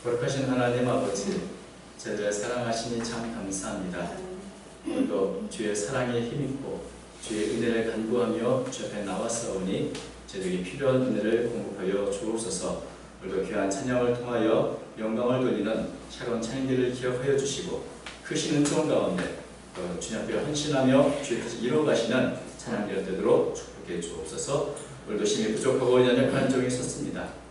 거룩하신 하나님 아버지, 저희를 사랑하시니 참 감사합니다. 오늘도 주의 사랑에 힘입고 주의 은혜를 간구하며 주 앞에 나왔사오니 저희에게 필요한 은혜를 공급하여 주옵소서. 오늘도 귀한 찬양을 통하여 영광을 돌리는 차가운 찬양들을 기억하여 주시고 크신 은총 가운데 주님 앞에 헌신하며 주의 뜻을 이루어가시는 찬양들 되도록 축복해 주옵소서. 오늘도 힘이 부족하고 연약한 종이 섰습니다.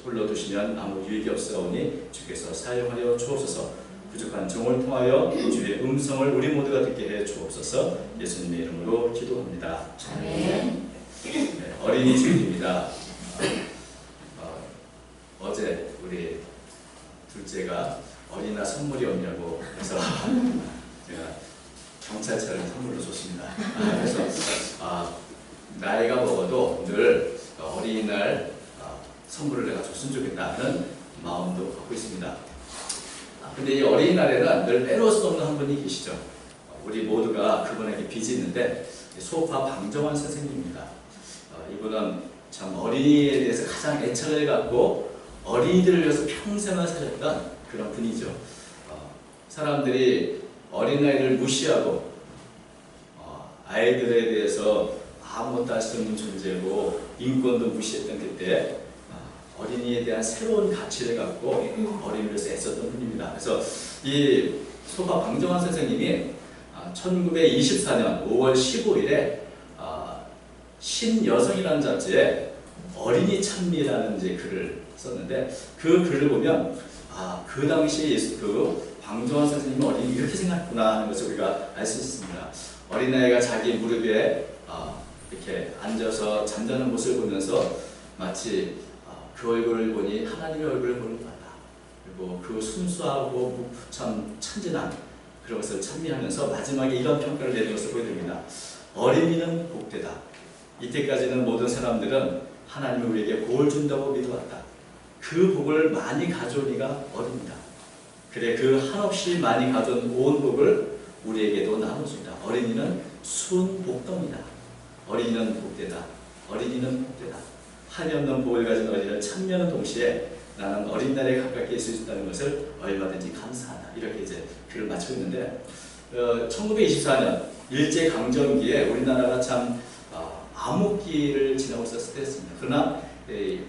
불러두시면 아무 유익이 없사오니 주께서 사용하여 주옵소서. 부족한 종을 통하여 주의 음성을 우리 모두가 듣게 해 주옵소서. 예수님의 이름으로 기도합니다. 아멘. 네, 어린이 주일입니다. 어제 우리 둘째가 어린이날 선물이 없냐고 해서 제가 경찰차를 선물로 줬습니다. 그래서 나이가 먹어도 늘 어린이날 선물을 내가 줬으면 좋겠다는 마음도 갖고 있습니다. 근데 이 어린이날에는 늘 빼놓을 수 없는 한 분이 계시죠. 우리 모두가 그분에게 빚이 있는데 소파 방정환 선생님입니다. 이분은 참 어린이에 대해서 가장 애착을 갖고 어린이들을 위해서 평생을 살았던 그런 분이죠. 사람들이 어린아이를 무시하고 아이들에 대해서 아무것도 할 수 없는 존재고 인권도 무시했던 그때 어린이에 대한 새로운 가치를 갖고 어린이를 위해서 애썼던 분입니다. 그래서 이 소파 방정환 선생님이 1924년 5월 15일에 신여성이라는 잡지에 어린이 찬미라는 글을 썼는데 그 글을 보면 그 당시에 그 방정환 선생님이 어린이 이렇게 생각했구나 하는 것을 우리가 알 수 있습니다. 어린아이가 자기 무릎에 이렇게 앉아서 잠자는 모습을 보면서 마치 그 얼굴을 보니 하나님의 얼굴을 보는 것 같다. 그리고 그 순수하고 참 천진한 그런 것을 찬미하면서 마지막에 이런 평가를 내는 것을 보여드립니다. 어린이는 복되다. 이때까지는 모든 사람들은 하나님이 우리에게 복을 준다고 믿어왔다. 그 복을 많이 가져온 이가 어린이다. 그래 그 한없이 많이 가져온 온 복을 우리에게도 나눠준다. 어린이는 순복덩이다. 어린이는 복되다. 어린이는 복되다. 한이 없는 복을 가진 어린이를 참여하는 동시에 나는 어린날에 가깝게 있을 수 있다는 것을 얼마든지 감사하다. 이렇게 이제 글을 마치고 있는데 1924년 일제강점기에 우리나라가 참 암흑기를 지나고 있었을 때였습니다. 그러나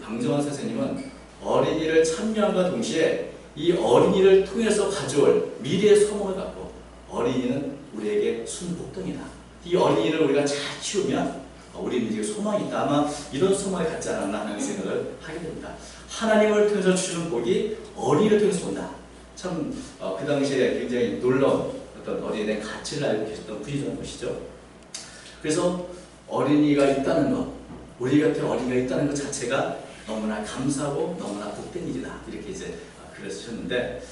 방정환 선생님은 어린이를 참여함과 동시에 이 어린이를 통해서 가져올 미래의 소망을 갖고 어린이는 우리에게 순복덩이다. 이 어린이를 우리가 잘 키우면 우리는 이제 소망이 있다. 아마 이런 소망을 갖지 않았나 하는 생각을 하게 됩니다. 하나님을 통해서 주시는 복이 어린이를 통해서 온다. 참 그 당시에 굉장히 놀라운 어떤 어린이의 가치를 알고 계셨던 분이라는 것이죠. 그래서 어린이가 있다는 것, 우리 곁에 어린이가 있다는 것 자체가 너무나 감사하고 너무나 복된 일이다. 이렇게 이제 글을 쓰셨는데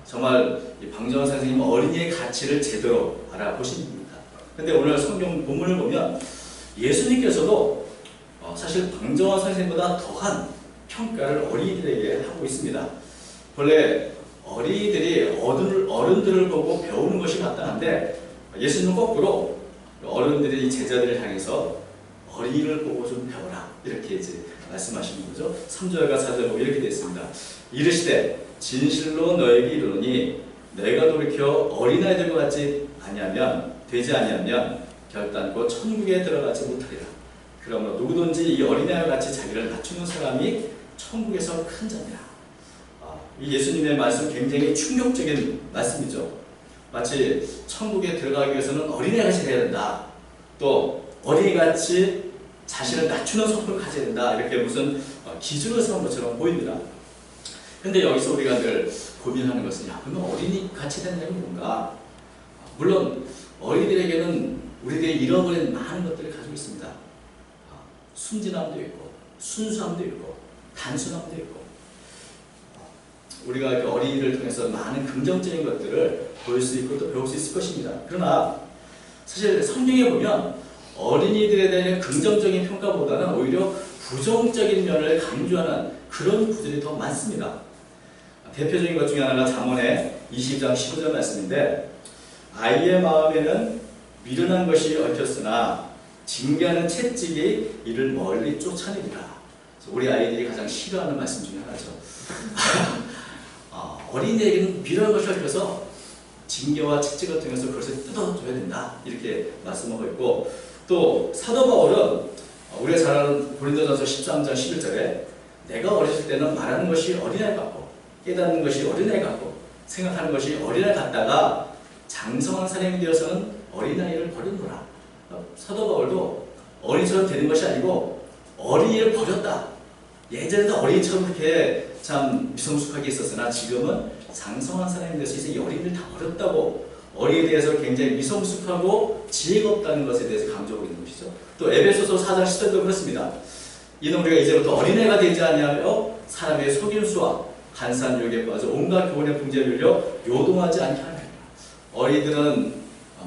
정말 이 방정환 선생님은 어린이의 가치를 제대로 알아보신 분입니다. 근데 오늘 성경 본문을 보면 예수님께서도 사실 방정환 선생님보다 더한 평가를 어린이들에게 하고 있습니다. 원래 어린이들이 어른들을 보고 배우는 것이 마땅한데 예수님은 거꾸로 어른들이 제자들을 향해서 어린이를 보고 좀 배워라 이렇게 이제 말씀하시는 거죠. 3절과 4절 보면 이렇게 되어 있습니다. 이르시되 진실로 너에게 이르노니 너희가 돌이켜 어린아이들과 같이 되지 아니하면 결단코 천국에 들어가지 못하리라. 그러므로 누구든지 이 어린아이와 같이 자기를 낮추는 사람이 천국에서 큰 자니라. 이 예수님의 말씀 굉장히 충격적인 말씀이죠. 마치 천국에 들어가기 위해서는 어린아이같이 돼야 된다. 또 어린이같이 자신을 낮추는 성품을 가져야 된다. 이렇게 무슨 기준을 세운 것처럼 보입니다. 근데 여기서 우리가 늘 고민하는 것은 그러면 어린이같이 된다는 뭔가? 물론 어린이들에게는 우리들이 잃어버린 많은 것들을 가지고 있습니다. 순진함도 있고 순수함도 있고 단순함도 있고 우리가 어린이를 통해서 많은 긍정적인 것들을 보일 수 있고 또 배울 수 있을 것입니다. 그러나 사실 성경에 보면 어린이들에 대한 긍정적인 평가보다는 오히려 부정적인 면을 강조하는 그런 구절이 더 많습니다. 대표적인 것 중에 하나가 잠언의 20장 15절 말씀인데 아이의 마음에는 미련한 것이 얽혔으나 징계하는 채찍이 이를 멀리 쫓아내리라. 우리 아이들이 가장 싫어하는 말씀 중에 하나죠. 어린이에게는 미련한 것이 얽혀서 징계와 채찍을 통해서 그것을 뜯어줘야 된다. 이렇게 말씀하고 있고, 또 사도 바울은 우리가 잘 아는 고린도전서 13장 11절에 내가 어렸을 때는 말하는 것이 어린아이 같고 깨닫는 것이 어린아이 같고 생각하는 것이 어린아이 같다가 장성한 사람이 되어서는 어린아이를 버렸노라. 사도 바울도 어린이처럼 되는 것이 아니고 어린이를 버렸다. 예전에도 어린이처럼 그렇게 참 미성숙하게 있었으나 지금은 장성한 사람이 되어서 이제 이 어린이를 다 버렸다고, 어린이에 대해서 굉장히 미성숙하고 지혜가 없다는 것에 대해서 강조하고 있는 것이죠. 또 에베소서 4장 10절도 그렇습니다. 이는 우리가 이제부터 어린애가 되지 아니하며 사람의 속임수와 간사한 유혹에 빠져 온갖 교훈의 풍제에 밀려 요동하지 않게 하느니라. 어린이들은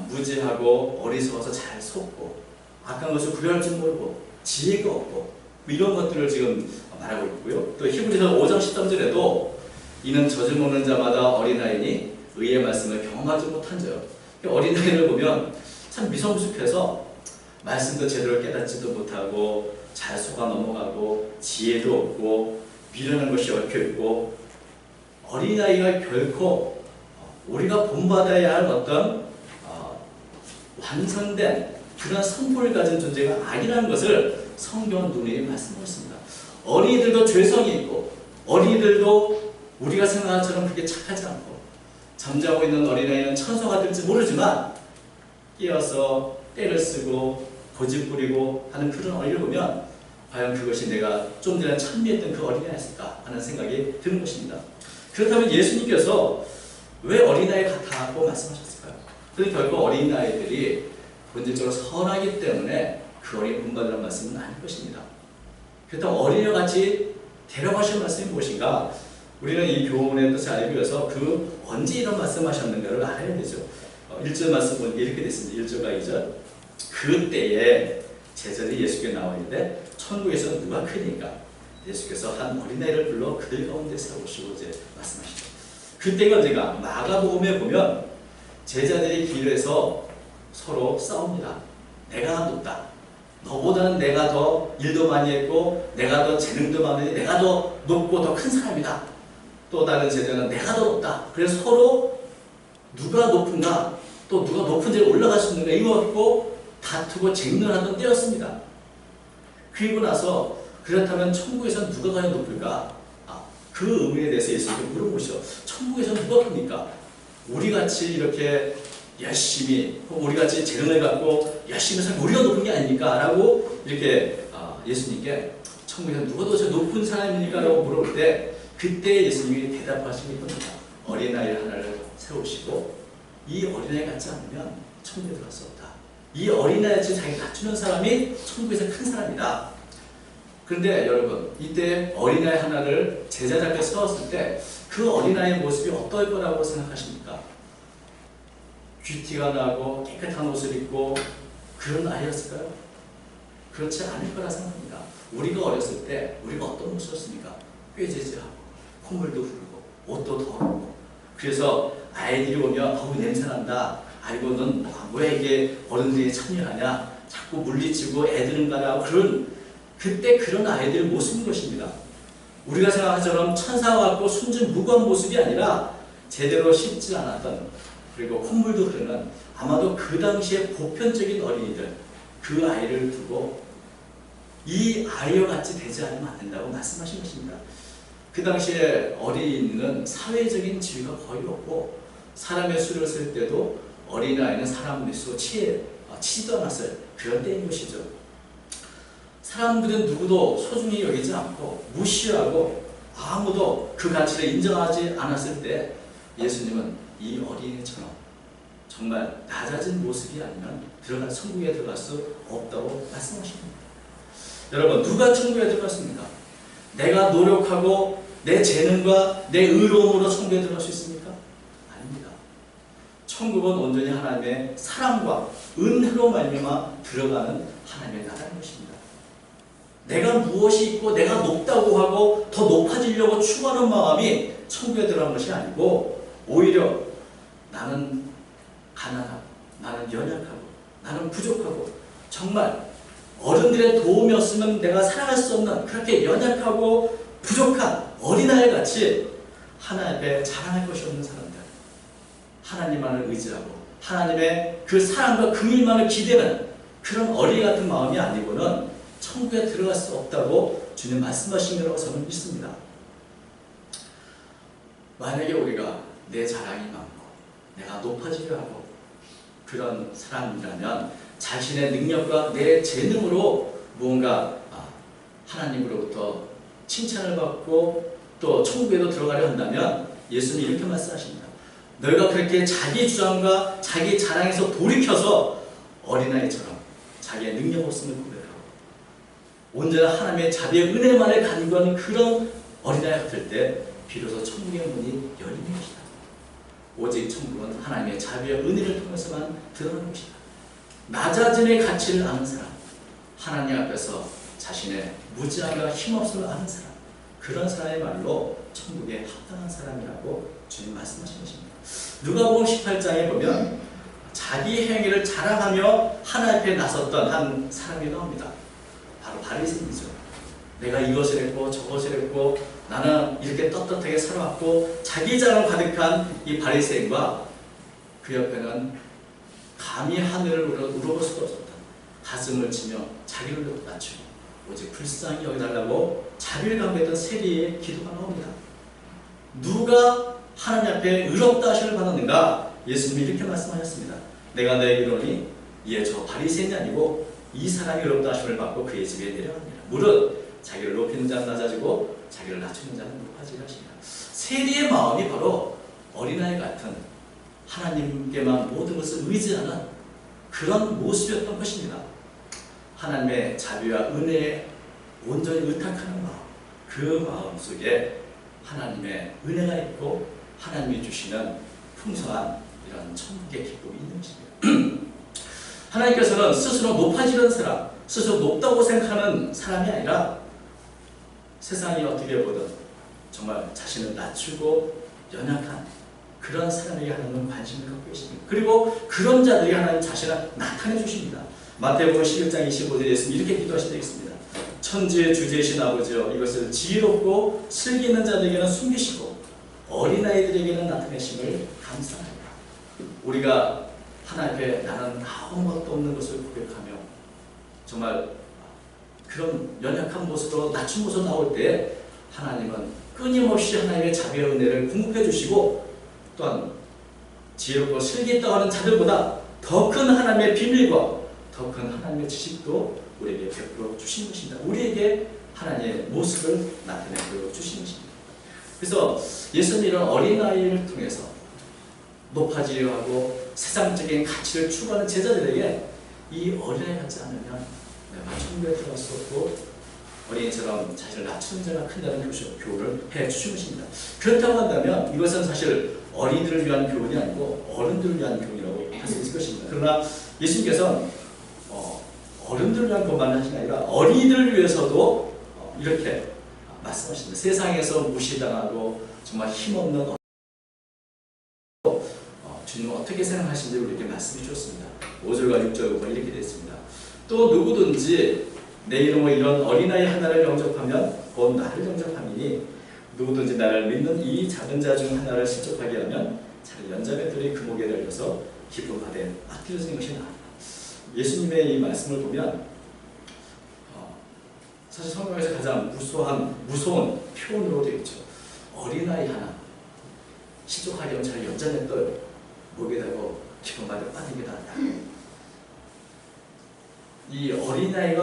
무지하고 어리석어서 잘 속고 악한 것을 구별할 줄 모르고 지혜가 없고 이런 것들을 지금 말하고 있고요. 또 히브리서 5장 13절에도 이는 젖을 먹는 자마다 어린아이니 의의 말씀을 경험하지 못한 자요. 어린아이를 보면 참 미성숙해서 말씀도 제대로 깨닫지도 못하고 잘 속아 넘어가고 지혜도 없고 미련한 것이 얽혀있고, 어린아이가 결코 우리가 본받아야 할 어떤 완성된 그런 성품을 가진 존재가 아니라는 것을 성경은 누누이 말씀하고 있습니다. 어린이들도 죄성이 있고 어린이들도 우리가 생각한 것처럼 그렇게 착하지 않고, 잠자고 있는 어린아이는 천사가 될지 모르지만 깨어서 때를 쓰고 고집 부리고 하는 그런 어린이를 보면 과연 그것이 내가 좀 전에 찬미했던 그 어린아이였을까 하는 생각이 드는 것입니다. 그렇다면 예수님께서 왜 어린아이 같다고 말씀하셨을까요? 그건 결국 어린아이들이 본질적으로 선하기 때문에 그 어린이 본받으라는 말씀은 아닐 것입니다. 그렇다면 어린이와 같이 데려가신 말씀이 무엇인가? 우리는 이 교훈의 뜻을 알기 위해서 그 언제 이런 말씀하셨는가를 알아야 되죠. 1절 말씀 보니까 이렇게 됐습니다. 1절과 2절. 그때에 제자들이 예수께 나와 있는데 천국에서 누가 크니까 예수께서 한 어린아이를 불러 그들 가운데 세우시고 이제 말씀하시죠. 그때가 언제가? 마가복음에 보면 제자들이 길에서 서로 싸웁니다. 내가 높다. 너보다는 내가 더 일도 많이 했고 내가 더 재능도 많으니 내가 더 높고 더 큰 사람이다. 또 다른 제자는 내가 더 높다. 그래서 서로 누가 높은가, 또 누가 높은 데로 올라갈 수 있는가 이거 갖고 다투고 쟁론하던 때였습니다. 그리고 나서 그렇다면 천국에서는 누가 과연 높을까? 그 의문에 대해서 예수님께 물어보시죠. 천국에서는 누가 큽니까? 우리같이 이렇게 열심히, 우리같이 재능을 갖고 열심히 살면 우리가 높은 게 아닙니까? 라고 이렇게 예수님께 천국에서 누가 더 높은 사람입니까? 라고 물어볼 때 그때 예수님이 대답하신 게 뭡니까? 어린아이 하나를 세우시고 이 어린아이 같지 않으면 천국에 들어갈 수 없다. 이 어린아이같이 자기 갖추는 사람이 천국에서 큰 사람이다. 그런데 여러분, 이때 어린아이 하나를 제자들 앞에 세웠을 때 그 어린아이의 모습이 어떨 거라고 생각하십니까? 귀티가 나고 깨끗한 옷을 입고 그런 아이였을까요? 그렇지 않을 거라 생각합니다. 우리가 어렸을 때 우리가 어떤 모습이었습니까? 꾀지지하고 콧물도 흐르고 옷도 더럽고, 그래서 아이들이 오면 어우 냄새난다. 아이고 넌 왜 이게 어른들이 참여하냐, 자꾸 물리치고 애드는 가라, 그때 그런 아이들의 모습인 것입니다. 우리가 생각한 것처럼 천사와 같고 순진 무고한 모습이 아니라 제대로 씻지 않았던, 그리고 콧물도 흐르는, 아마도 그 당시에 보편적인 어린이들, 그 아이를 두고 이 아이와 같이 되지 않으면 안 된다고 말씀하신 것입니다. 그 당시에 어린이는 사회적인 지위가 거의 없고 사람의 수를 쓸 때도 어린아이는 사람을 쓰고 치지도 않았어요. 그런 때인 것이죠. 사람들은 누구도 소중히 여기지 않고 무시하고 아무도 그 가치를 인정하지 않았을 때 예수님은 이 어린이처럼 정말 낮아진 모습이 아니면 천국에 들어갈 수 없다고 말씀하십니다. 여러분, 누가 천국에 들어갔습니까? 내가 노력하고 내 재능과 내 의로움으로 천국에 들어갈 수 있습니까? 아닙니다. 천국은 온전히 하나님의 사랑과 은혜로 말미암아 들어가는 하나님의 나라인 것입니다. 내가 무엇이 있고 내가 높다고 하고 더 높아지려고 추구하는 마음이 천국에 들어간 것이 아니고 오히려 나는 가난하고 나는 연약하고 나는 부족하고 정말 어른들의 도움이 없으면 내가 살아갈 수 없는 그렇게 연약하고 부족한 어린아이 같이 하나님 앞에 자랑할 것이 없는 사람들, 하나님만을 의지하고 하나님의 그 사랑과 긍휼만을 기대는 그런 어린이 같은 마음이 아니고는 천국에 들어갈 수 없다고 주님 말씀하신 거라고 저는 믿습니다. 만약에 우리가 내 자랑이 많고 내가 높아지려 하고 그런 사람이라면 자신의 능력과 내 재능으로 무언가 하나님으로부터 칭찬을 받고 또 천국에도 들어가려 한다면 예수님이 이렇게 말씀하십니다. 너희가 그렇게 자기 주장과 자기 자랑에서 돌이켜서 어린아이처럼 자기의 능력 없음을 고백하고 온전한 하나님의 자비의 은혜만을 간구하는 그런 어린아이 같을 때 비로소 천국의 문이 열리는 것이다. 오직 천국은 하나님의 자비와 은혜를 통해서만 드러나는 것이다. 낮아짐의 가치를 아는 사람, 하나님 앞에서 자신의 무지함과 힘없음을 아는 사람, 그런 사람의 말로 천국에 합당한 사람이라고 주님 말씀하신 것입니다. 누가복음 18장에 보면 자기 행위를 자랑하며 하나님 앞에 나섰던 한 사람이 나옵니다. 바로 바리새인이죠. 내가 이것을 했고 저것을 했고 나는 이렇게 떳떳하게 살아왔고 자기 자랑 가득한 이 바리새인과 그 옆에는 감히 하늘을 우러볼 수도 없었다. 가슴을 치며 자기를 낮추고 오직 불쌍히 여겨달라고 자비를 강구했던 세리의 기도가 나옵니다. 누가 하나님 앞에 의롭다 하심을 받았는가? 예수님이 이렇게 말씀하셨습니다. 내가 너에게 이르노니 이에 저 바리새인이 아니고 이 사람이 의롭다 하심을 받고 그의 집에 내려갑니다. 무릇 자기를 높이는 자는 낮아지고 자기를 낮추는 자는 높아지라 하십니다. 세리의 마음이 바로 어린아이 같은 하나님께만 모든 것을 의지하는 그런 모습이었던 것입니다. 하나님의 자비와 은혜에 온전히 의탁하는 마음, 그 마음 속에 하나님의 은혜가 있고 하나님이 주시는 풍성한 이런 천국의 기쁨이 있는 것입니다. 하나님께서는 스스로 높아지는 사람, 스스로 높다고 생각하는 사람이 아니라 세상이 어떻게 보든 정말 자신을 낮추고 연약한 그런 사람에게 하나님은 관심을 갖고 계십니다. 그리고 그런 자들에게 하나님 자신을 나타내 주십니다. 마태복음 11장 25절에 예수님이 이렇게 기도하시게 되어 있습니다. 천지의 주제이신 아버지여 이것을 지혜롭고 슬기 있는 자들에게는 숨기시고 어린아이들에게는 나타내심을 감사합니다. 우리가 하나님 앞에 나는 아무것도 없는 것을 고백하며 정말 그런 연약한 모습으로 낮춘 모습으로 나올 때 하나님은 끊임없이 하나님의 자비와 은혜를 공급해 주시고 또한 지혜롭고 슬기 있다고 하는 자들보다 더 큰 하나님의 비밀과 더 큰 하나님의 지식도 우리에게 베풀어 주신 것입니다. 우리에게 하나님의 모습을 나타내 주신 것입니다. 그래서 예수님은 이런 어린아이를 통해서 높아지려 하고 세상적인 가치를 추구하는 제자들에게 이 어린아이 같지 않으면 내가 천국에 들어갈 수 없고 어린이처럼 자신을 낮추는 자가 큰다는 교훈을 해주신 것입니다. 그렇다고 한다면 이것은 사실 어린이들을 위한 교훈이 아니고 어른들을 위한 교훈이라고 할 수 있을 것입니다. 그러나 예수님께서는 어른들을 위한 것만 하신 게 아니라 어린이들을 위해서도 이렇게 말씀하십니다. 세상에서 무시당하고 정말 힘없는 주님은 어떻게 생각하시는지 우리에게 말씀해 주셨습니다. 5절과 6절 보면 이렇게 되어 있습니다. 또 누구든지 내 이름으로 이런 어린아이 하나를 영접하면 곧 나를 영접함이니 누구든지 나를 믿는 이 작은 자 중 하나를 실족하게 하면 차라리 연자매들이 그 목에 달려서 기쁨 받에 맡겨지는 것이 나아. 예수님의 이 말씀을 보면 사실 성경에서 가장 무서운 표현으로 되어 있죠. 어린아이 하나 실족하게 하면 차라리 연자매들 목에 달고 기쁨 받에 빠지는 게 낫다. 이 어린아이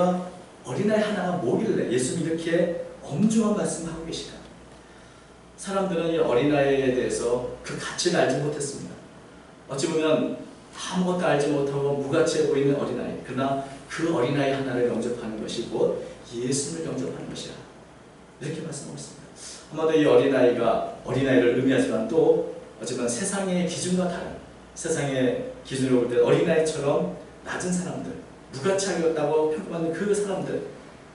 하나가 뭐길래 예수님이 이렇게 엄중한 말씀을 하고 계실까? 사람들은 이 어린아이에 대해서 그 가치를 알지 못했습니다. 어찌 보면 아무것도 알지 못하고 무가치해 보이는 어린아이, 그러나 그 어린아이 하나를 영접하는 것이 곧 예수님을 영접하는 것이라 이렇게 말씀하고 있습니다. 아마도 이 어린아이를 의미하지만 또 어쨌든 세상의 기준과 다른 세상의 기준으로 볼 때 어린아이처럼 낮은 사람들, 무가치하겠다고 평가받는 그 사람들,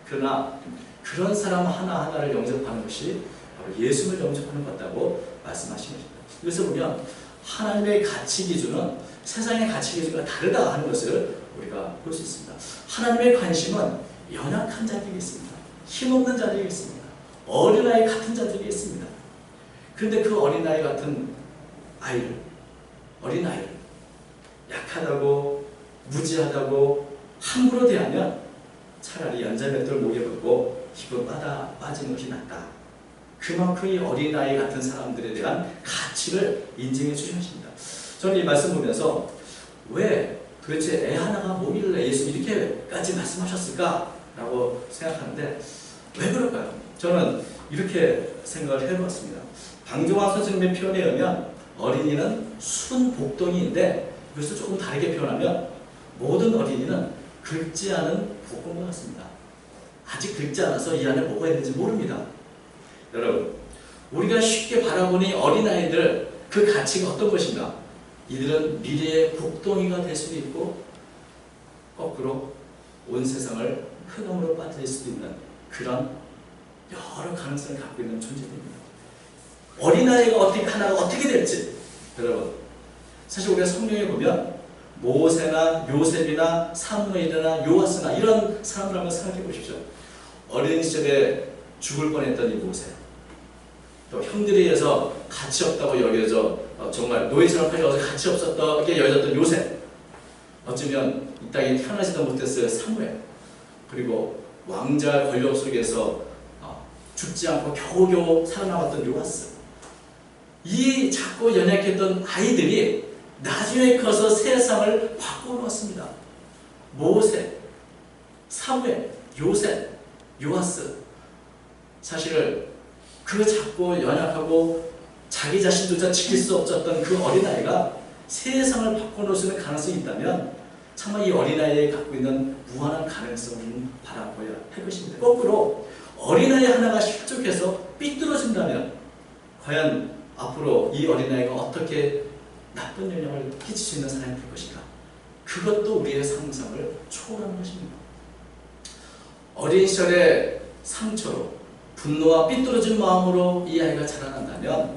그러나 그런 사람 하나하나를 영접하는 것이 바로 예수를 영접하는 것 같다고 말씀하신 것입니다. 그래서 보면 하나님의 가치 기준은 세상의 가치 기준과 다르다 하는 것을 우리가 볼 수 있습니다. 하나님의 관심은 연약한 자들이 있습니다. 힘없는 자들이 있습니다. 어린아이 같은 자들이 있습니다. 그런데 그 어린아이 같은 어린아이를 약하다고 무지하다고 함부로 대하면 차라리 연자맷돌 목에 걸고 기분 빠지는 것이 낫다. 그만큼 이 어린아이 같은 사람들에 대한 가치를 인정해 주셨습니다. 저는 이 말씀 보면서 왜 도대체 애 하나가 뭐길래 예수 이렇게까지 말씀하셨을까? 라고 생각하는데 왜 그럴까요? 저는 이렇게 생각을 해봤습니다. 방종환 선생님의 표현에 의하면 어린이는 순복덩이인데 그것을 조금 다르게 표현하면 모든 어린이는 긁지 않은 복권과 같습니다. 아직 긁지 않아서 이 안에 뭐가 있는지 모릅니다. 여러분, 우리가 쉽게 바라보는 어린아이들 그 가치가 어떤 것인가? 이들은 미래의 복덩이가 될 수도 있고 거꾸로 온 세상을 흑암으로 빠뜨릴 수도 있는 그런 여러 가능성을 갖고 있는 존재들입니다. 어린아이가 하나가 어떻게 될지 여러분, 사실 우리가 성경에 보면 모세나 요셉이나 사무엘이나 요아스나 이런 사람들 한번 생각해 보십시오. 어린 시절에 죽을 뻔했던 이 모세, 또 형들에 의해서 가치 없다고 여겨져 정말 노예처럼 팔려서 가치 없었다고 여겨졌던 요셉, 어쩌면 이 땅에 태어나지도 못했어요 사무엘, 그리고 왕자 권력 속에서 죽지 않고 겨우겨우 살아남았던 요아스. 이 작고 연약했던 아이들이 나중에 커서 세상을 바꿔놓았습니다. 모세, 사무엘, 요셉, 요아스. 사실 그 작고 연약하고 자기 자신조차 지킬 수 없었던 그 어린아이가 세상을 바꿔놓을 수 있는 가능성이 있다면 정말 이 어린아이에 갖고 있는 무한한 가능성을 바라보아야 할 것입니다. 거꾸로 어린아이 하나가 실족해서 삐뚤어진다면 과연 앞으로 이 어린아이가 어떻게 나쁜 영향을 끼칠 수 있는 사람이 될 것인가? 그것도 우리의 상상을 초월하는 것입니다. 어린 시절의 상처로 분노와 삐뚤어진 마음으로 이 아이가 자라난다면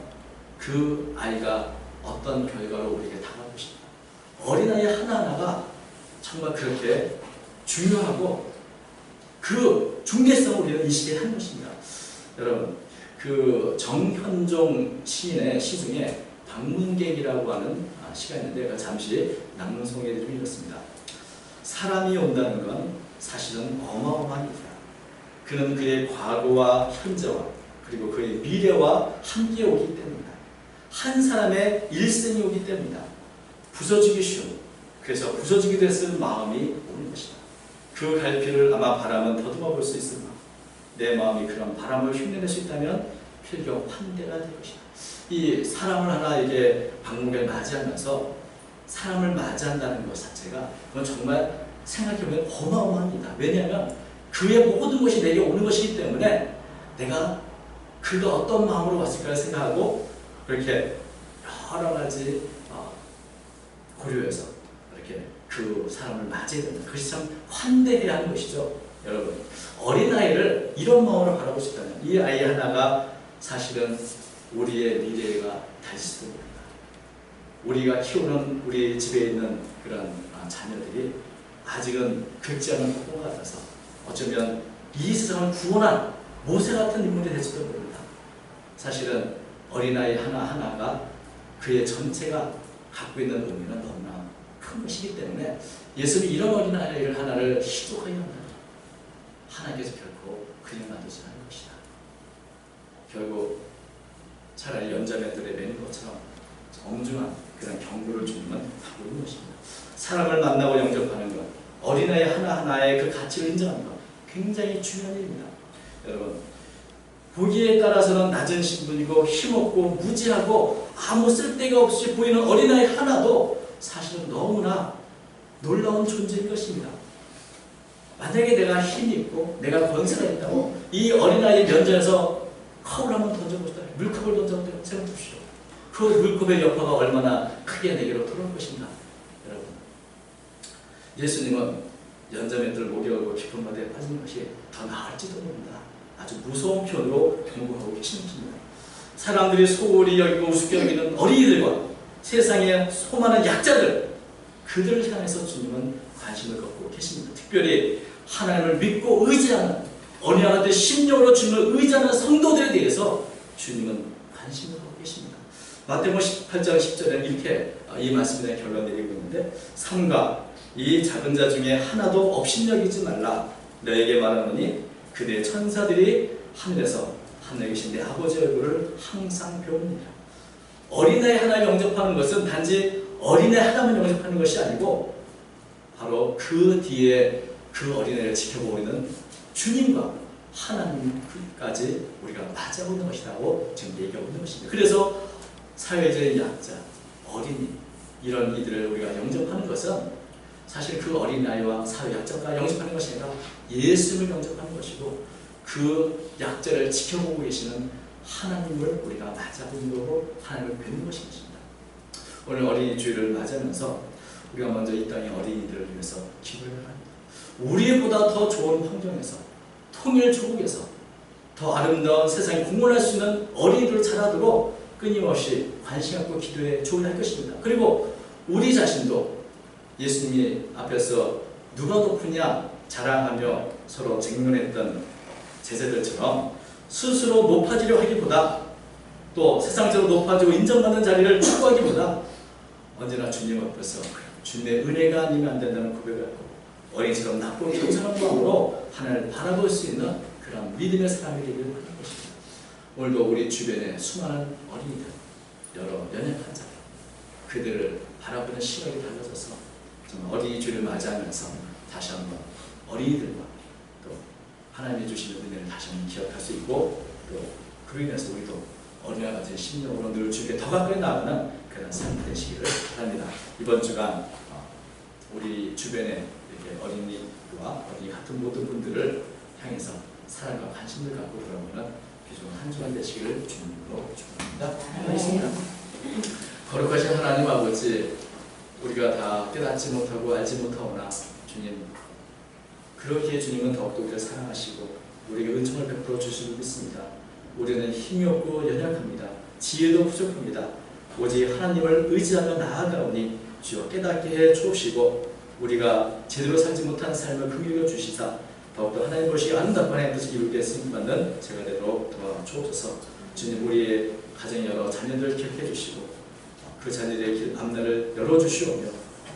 그 아이가 어떤 결과로 우리에게 당할 것인가? 어린아이 하나하나가 정말 그렇게 중요하고 그 중대성을 우리가 인식해야 하는 것입니다. 여러분, 그 정현종 시인의 시 중에 방문객이라고 하는 시가 있는데 잠시 낭송해 좀 읽었습니다. 사람이 온다는 건 사실은 어마어마한 일이다. 그는 그의 과거와 현재와 그리고 그의 미래와 함께 오기 때문이다. 한 사람의 일생이 오기 때문이다. 부서지기 쉬운, 그래서 부서지기도 했을 마음이 오는 것이다. 그 갈피를 아마 바람은 더듬어 볼 수 있으나 내 마음이 그런 바람을 흉내낼 수 있다면 필경 환대가 될 것이다. 이 사람을 하나 이게 방문객을 맞이하면서 사람을 맞이한다는 것 자체가 그건 정말 생각해보면 어마어마합니다. 왜냐하면 그의 모든 것이 내게 오는 것이기 때문에 내가 그가 어떤 마음으로 왔을까 생각하고 그렇게 여러 가지 고려해서 이렇게 그 사람을 맞이해야 된다. 그것이 참 환대해야 하는 것이죠. 여러분, 어린아이를 이런 마음으로 바라보고 싶다면 이 아이 하나가 사실은 우리의 미래가 될 수도 있습니다. 우리가 키우는 우리 집에 있는 그런 자녀들이 아직은 긁지 않은 폭포 같아서 어쩌면 이 세상을 구원한 모세 같은 인물이 될지도 모릅니다. 사실은 어린아이 하나하나가 그의 전체가 갖고 있는 의미는 너무나 큰 것이기 때문에 예수님이 이런 어린아이를 하나를 희족하게 한다면 하나님께서 결코 그냥 놔두지 않을 것이다. 결국 차라리 연자매들의 매는 것처럼 엄중한 그런 경고를 주님은 하고 있는 것입니다. 사람을 만나고 영접하는 것, 어린아이 하나하나의 그 가치를 인정하는 것 굉장히 중요한 일입니다. 여러분, 보기에 따라서는 낮은 신분이고 힘없고 무지하고 아무 쓸데가 없이 보이는 어린아이 하나도 사실은 너무나 놀라운 존재인 것입니다. 만약에 내가 힘이 있고 내가 권세가 있다고 이 어린아이 면전에서 컵을 한번 던져보시다. 물컵을 던져보시다. 생각해보십시오. 그 물컵의 여파가 얼마나 크게 내게로 들어올 것인가. 여러분, 예수님은 연자매들을 목욕하고 깊은 바다에 빠진 것이 더 나을지도 모릅니다. 아주 무서운 표현으로 경고하고 계시는 것입니다. 사람들이 소홀히 여기고 우습게 여기는 어린이들과 세상의 수많은 약자들, 그들을 향해서 주님은 관심을 갖고 계십니다. 특별히 하나님을 믿고 의지하는, 어느 하나도 심령으로 주님을 의지하는 성도들에 대해서 주님은 관심을 갖고 계십니다. 마태복음 18장 10절에 이렇게 이 말씀에 대한 결론 내리고 있는데, 삼가 이 작은 자 중에 하나도 업신여기지 말라. 너에게 말하노니 그대의 천사들이 하늘에서 하늘에 계신 내 아버지의 얼굴을 항상 배웁니다. 어린아이 하나 영접하는 것은 단지 어린아이 하나만 영접하는 것이 아니고 바로 그 뒤에 그 어린아이를 지켜보고 있는 주님과 하나님까지 우리가 맞아보는 있는 것이라고 지금 얘기하고 있는 것입니다. 그래서 사회적인 약자, 어린이 이런 이들을 우리가 영접하는 것은 사실 그 어린아이와 사회 약자가 영접하는 것이 아니라 예수님을 영접하는 것이고 그 약자를 지켜보고 계시는 하나님을 우리가 맞아보는 거고 하나님을 뵙는 것인 것입니다. 오늘 어린이 주일을 맞으면서 우리가 먼저 이 땅의 어린이들을 위해서 기도를 합니다. 우리보다 더 좋은 환경에서 통일 조국에서 더 아름다운 세상에 공헌할 수 있는 어린이들을 자라도록 끊임없이 관심 갖고 기도에 조언할 것입니다. 그리고 우리 자신도 예수님이 앞에서 누가 높으냐 자랑하며 서로 쟁론했던 제자들처럼 스스로 높아지려 하기보다 또 세상적으로 높아지고 인정받는 자리를 추구하기보다 언제나 주님 앞에서 주님의 은혜가 아니면 안 된다는 고백을 하고 어린이처럼 낮고 겸손한 마음으로 하나님을 바라볼 수 있는 그런 믿음의 사람이 되기를 바라는 것입니다. 오늘도 우리 주변에 수많은 어린이들, 여러 연약한 자, 그들을 바라보는 시각이 달라져서 정말 어린이 주를 맞이하면서 다시 한번 어린이들과 또 하나님이 주시는 은혜를 다시 한번 기억할 수 있고 또 그로 인해서 우리도 어린이와 같은 심령으로 늘 주께 더 가까이 나아가는 그런 삶이 되시기를 바랍니다. 이번 주간 우리 주변에 이렇게 어린이와 어린이 같은 모든 분들을 향해서 사랑과 관심을 갖고 돌아보는 귀중한 한 주간 되시기를 주님으로 축원합니다. 하겠습니다. 거룩하신 하나님 아버지, 우리가 다 깨닫지 못하고 알지 못하오나 주님, 그렇기에 주님은 더욱더 우리를 사랑하시고 우리에게 은총을 베풀어 주시고 믿습니다. 우리는 힘이 없고 연약합니다. 지혜도 부족합니다. 오직 하나님을 의지하며 나아가오니 주여 깨닫게 해 주옵시고 우리가 제대로 살지 못한 삶을 긍휼히 주시사 더욱더 하나님 보시기 아름답고 하나님 뜻을 이루게 쓰임받는 제가 되도록 도와주옵소서. 주님, 우리의 가정의 여러 자녀들을 기억해 주시고 그 자녀들의 길 앞날을 열어주시오며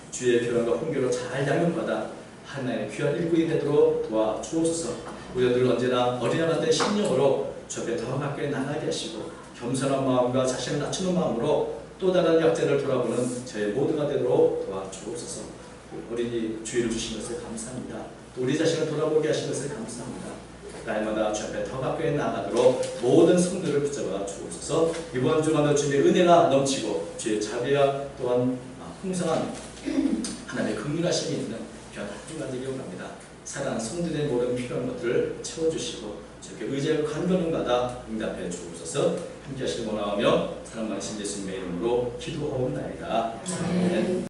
주의 교훈과 훈계로 잘 양육받아 하나님의 귀한 일꾼이 되도록 도와주옵소서. 우리가 늘 언제나 어린아이 같은 심령으로 주 앞에 더 가까이 나가게 하시고 겸손한 마음과 자신을 낮추는 마음으로 또 다른 약자를 돌아보는 저희 모두가 되도록 도와주옵소서. 어린이 주의를 주신 것을 감사합니다. 또 우리 자신을 돌아보게 하신 것을 감사합니다. 날마다 주 앞에 더 가까이 나가도록 모든 성도를 붙잡아 주옵소서. 이번 주간도 주님의 은혜가 넘치고 주의 자비와 또한 풍성한 하나님의 긍휼하심이 있는 귀한 한 주가 되기를 원합니다. 사랑하는 성도들의 모든 필요한 것들을 채워주시고 저렇게 의지하고 간절함마다 응답해 주옵소서. 함께 하시길 원하며 사랑 많으신 예수님의 이름으로 기도하옵나이다. 아멘.